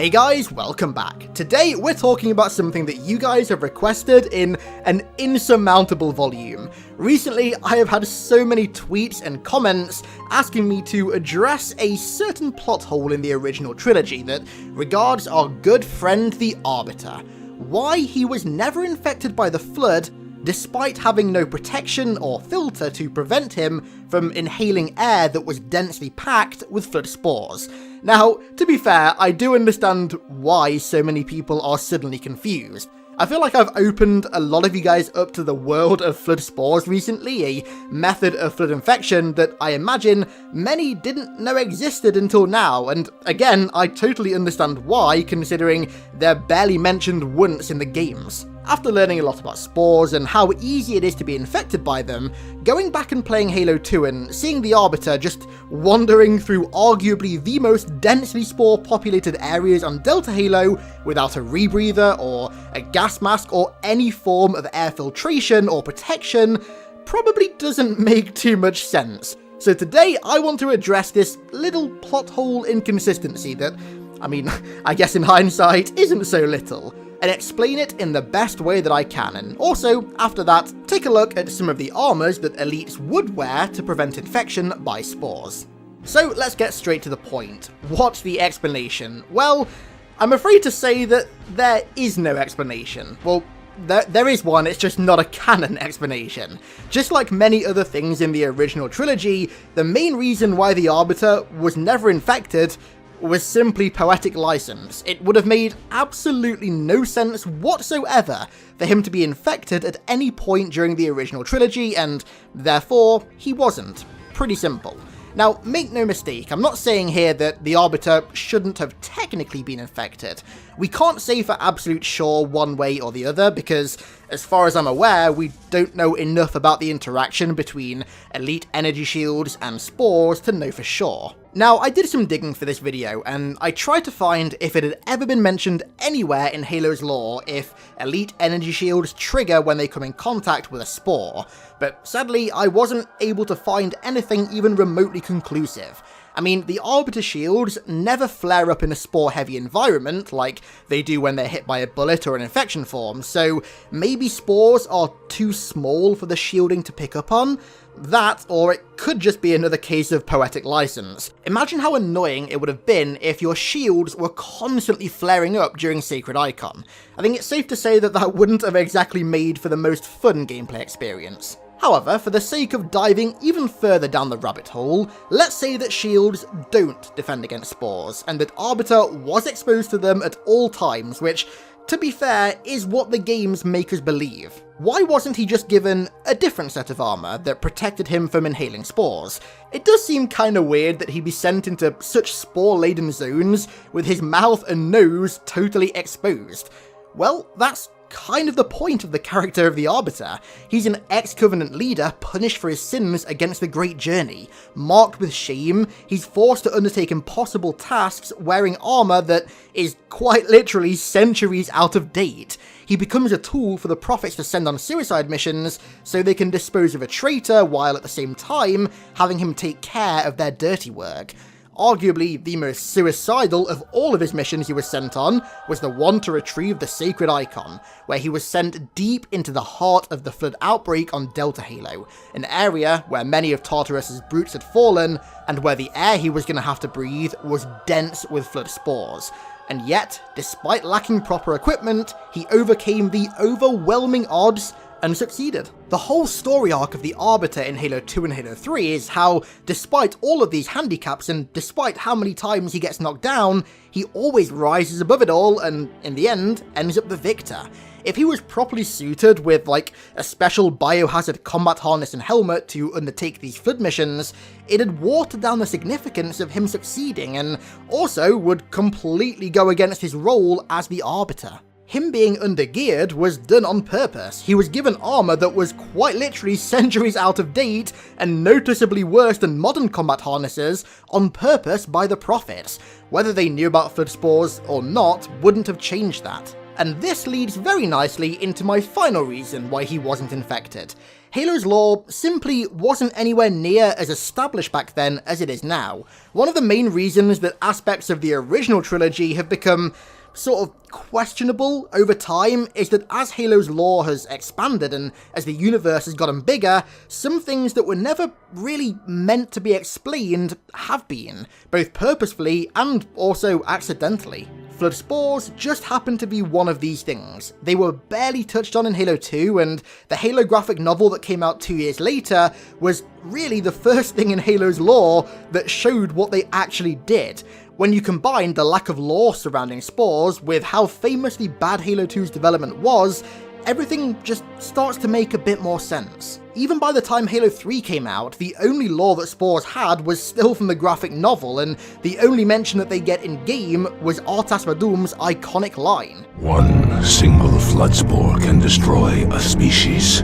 Hey guys, welcome back. Today we're talking about something that you guys have requested in an insurmountable volume. Recently, I have had so many tweets and comments asking me to address a certain plot hole in the original trilogy that regards our good friend the Arbiter. Why he was never infected by the Flood, despite having no protection or filter to prevent him from inhaling air that was densely packed with Flood spores. Now, to be fair, I do understand why so many people are suddenly confused. I feel like I've opened a lot of you guys up to the world of Flood spores recently, a method of Flood infection that I imagine many didn't know existed until now, and again, I totally understand why, considering they're barely mentioned once in the games. After learning a lot about spores and how easy it is to be infected by them, going back and playing Halo 2 and seeing the Arbiter just wandering through arguably the most densely spore-populated areas on Delta Halo without a rebreather or a gas mask or any form of air filtration or protection probably doesn't make too much sense. So today I want to address this little plot hole inconsistency that, I guess in hindsight, isn't so little, and explain it in the best way that I can, and also, after that, take a look at some of the armors that elites would wear to prevent infection by spores. So let's get straight to the point. What's the explanation? Well, I'm afraid to say that there is no explanation. Well, there is one, it's just not a canon explanation. Just like many other things in the original trilogy, the main reason why the Arbiter was never infected was simply poetic license. It would have made absolutely no sense whatsoever for him to be infected at any point during the original trilogy, and therefore, he wasn't. Pretty simple. Now, make no mistake, I'm not saying here that the Arbiter shouldn't have technically been infected. We can't say for absolute sure one way or the other, because as far as I'm aware, we don't know enough about the interaction between elite energy shields and spores to know for sure. Now, I did some digging for this video, and I tried to find if it had ever been mentioned anywhere in Halo's lore if elite energy shields trigger when they come in contact with a spore, but sadly I wasn't able to find anything even remotely conclusive. The Arbiter shields never flare up in a spore-heavy environment like they do when they're hit by a bullet or an infection form, so maybe spores are too small for the shielding to pick up on? That, or it could just be another case of poetic license. Imagine how annoying it would have been if your shields were constantly flaring up during Sacred Icon. I think it's safe to say that that wouldn't have exactly made for the most fun gameplay experience. However, for the sake of diving even further down the rabbit hole, let's say that shields don't defend against spores, and that Arbiter was exposed to them at all times, which, to be fair, is what the games make us believe. Why wasn't he just given a different set of armor that protected him from inhaling spores? It does seem kinda weird that he'd be sent into such spore-laden zones with his mouth and nose totally exposed. Well, that's kind of the point of the character of the Arbiter. He's an ex-Covenant leader punished for his sins against the Great Journey. Marked with shame, he's forced to undertake impossible tasks wearing armor that is quite literally centuries out of date. He becomes a tool for the Prophets to send on suicide missions so they can dispose of a traitor while at the same time having him take care of their dirty work. Arguably, the most suicidal of all of his missions he was sent on was the one to retrieve the Sacred Icon, where he was sent deep into the heart of the Flood outbreak on Delta Halo, an area where many of Tartarus's brutes had fallen, and where the air he was going to have to breathe was dense with Flood spores. And yet, despite lacking proper equipment, he overcame the overwhelming odds and succeeded. The whole story arc of the Arbiter in Halo 2 and Halo 3 is how, despite all of these handicaps and despite how many times he gets knocked down, he always rises above it all and, in the end, ends up the victor. If he was properly suited with, a special biohazard combat harness and helmet to undertake these Flood missions, it'd water down the significance of him succeeding and also would completely go against his role as the Arbiter. Him being undergeared was done on purpose. He was given armor that was quite literally centuries out of date and noticeably worse than modern combat harnesses on purpose by the Prophets. Whether they knew about Flood spores or not wouldn't have changed that. And this leads very nicely into my final reason why he wasn't infected. Halo's lore simply wasn't anywhere near as established back then as it is now. One of the main reasons that aspects of the original trilogy have become sort of questionable over time is that as Halo's lore has expanded and as the universe has gotten bigger, some things that were never really meant to be explained have been, both purposefully and also accidentally. Flood spores just happened to be one of these things. They were barely touched on in Halo 2, and the Halo graphic novel that came out 2 years later was really the first thing in Halo's lore that showed what they actually did. When you combine the lack of lore surrounding spores with how famously bad Halo 2's development was, everything just starts to make a bit more sense. Even by the time Halo 3 came out, the only lore that spores had was still from the graphic novel, and the only mention that they get in-game was Artas Radum's iconic line. One single flood spore can destroy a species.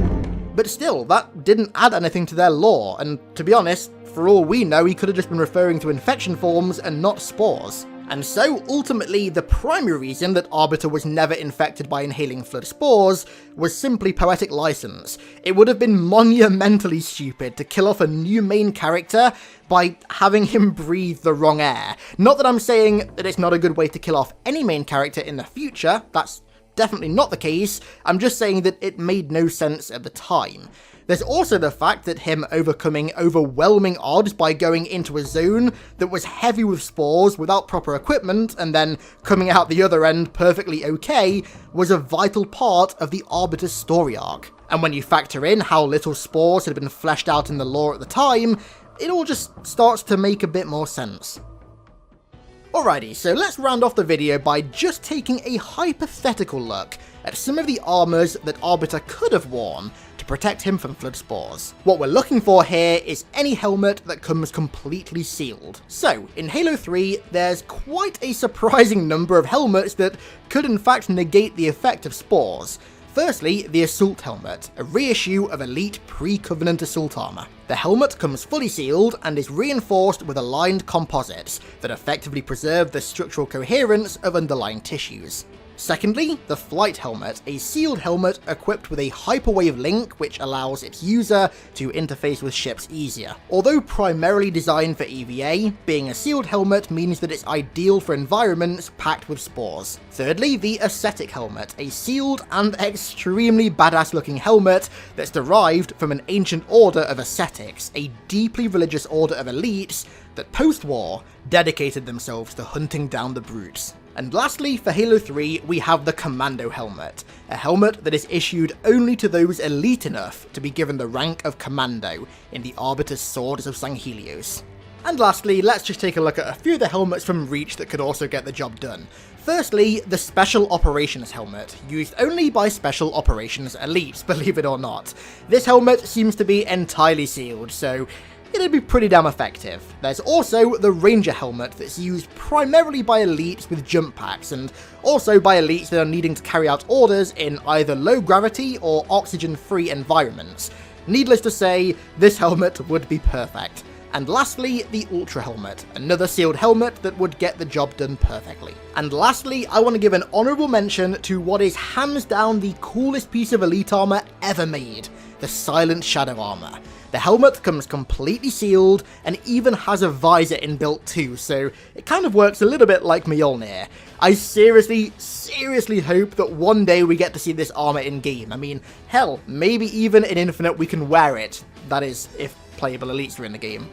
But still, that didn't add anything to their lore, and to be honest, for all we know, he could have just been referring to infection forms and not spores. And so, ultimately, the primary reason that Arbiter was never infected by inhaling flood spores was simply poetic license. It would have been monumentally stupid to kill off a new main character by having him breathe the wrong air. Not that I'm saying that it's not a good way to kill off any main character in the future, that's definitely not the case, I'm just saying that it made no sense at the time. There's also the fact that him overcoming overwhelming odds by going into a zone that was heavy with spores without proper equipment and then coming out the other end perfectly okay was a vital part of the Arbiter's story arc. And when you factor in how little spores had been fleshed out in the lore at the time, it all just starts to make a bit more sense. Alrighty, so let's round off the video by just taking a hypothetical look at some of the armors that Arbiter could have worn to protect him from flood spores. What we're looking for here is any helmet that comes completely sealed. So, in Halo 3, there's quite a surprising number of helmets that could in fact negate the effect of spores. Firstly, the Assault Helmet, a reissue of elite pre-Covenant assault armor. The helmet comes fully sealed and is reinforced with aligned composites that effectively preserve the structural coherence of underlying tissues. Secondly, the Flight Helmet, a sealed helmet equipped with a hyperwave link which allows its user to interface with ships easier. Although primarily designed for EVA, being a sealed helmet means that it's ideal for environments packed with spores. Thirdly, the Ascetic Helmet, a sealed and extremely badass looking helmet that's derived from an ancient order of ascetics, a deeply religious order of elites that post-war dedicated themselves to hunting down the brutes. And lastly, for Halo 3, we have the Commando Helmet, a helmet that is issued only to those elite enough to be given the rank of Commando in the Arbiter's Swords of Sanghelios. And lastly, let's just take a look at a few of the helmets from Reach that could also get the job done. Firstly, the Special Operations Helmet, used only by Special Operations elites, believe it or not. This helmet seems to be entirely sealed, so it'd be pretty damn effective. There's also the Ranger Helmet that's used primarily by elites with jump packs, and also by elites that are needing to carry out orders in either low gravity or oxygen-free environments. Needless to say, this helmet would be perfect. And lastly, the Ultra Helmet, another sealed helmet that would get the job done perfectly. And lastly, I want to give an honourable mention to what is hands down the coolest piece of elite armour ever made, the Silent Shadow Armour. The helmet comes completely sealed and even has a visor inbuilt too, so it kind of works a little bit like Mjolnir. I seriously hope that one day we get to see this armor in game. I mean, hell, maybe even in Infinite we can wear it. That is, if playable elites are in the game.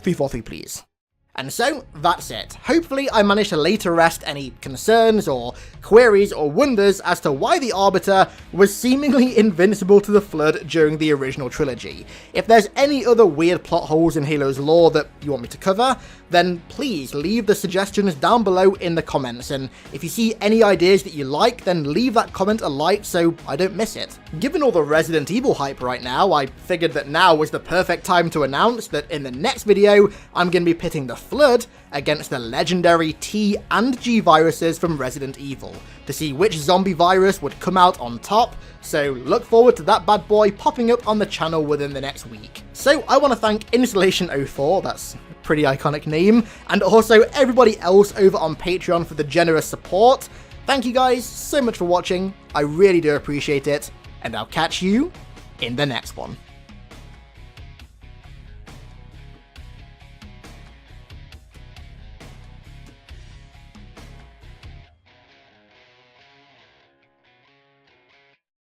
343 please. And so, that's it. Hopefully I managed to lay to rest any concerns or queries or wonders as to why the Arbiter was seemingly invincible to the Flood during the original trilogy. If there's any other weird plot holes in Halo's lore that you want me to cover, then please leave the suggestions down below in the comments, and if you see any ideas that you like, then leave that comment a like so I don't miss it. Given all the Resident Evil hype right now, I figured that now was the perfect time to announce that in the next video, I'm going to be pitting the Flood against the legendary T and G viruses from Resident Evil, to see which zombie virus would come out on top, so look forward to that bad boy popping up on the channel within the next week. So I want to thank Installation04, that's a pretty iconic name, and also everybody else over on Patreon for the generous support. Thank you guys so much for watching, I really do appreciate it, and I'll catch you in the next one.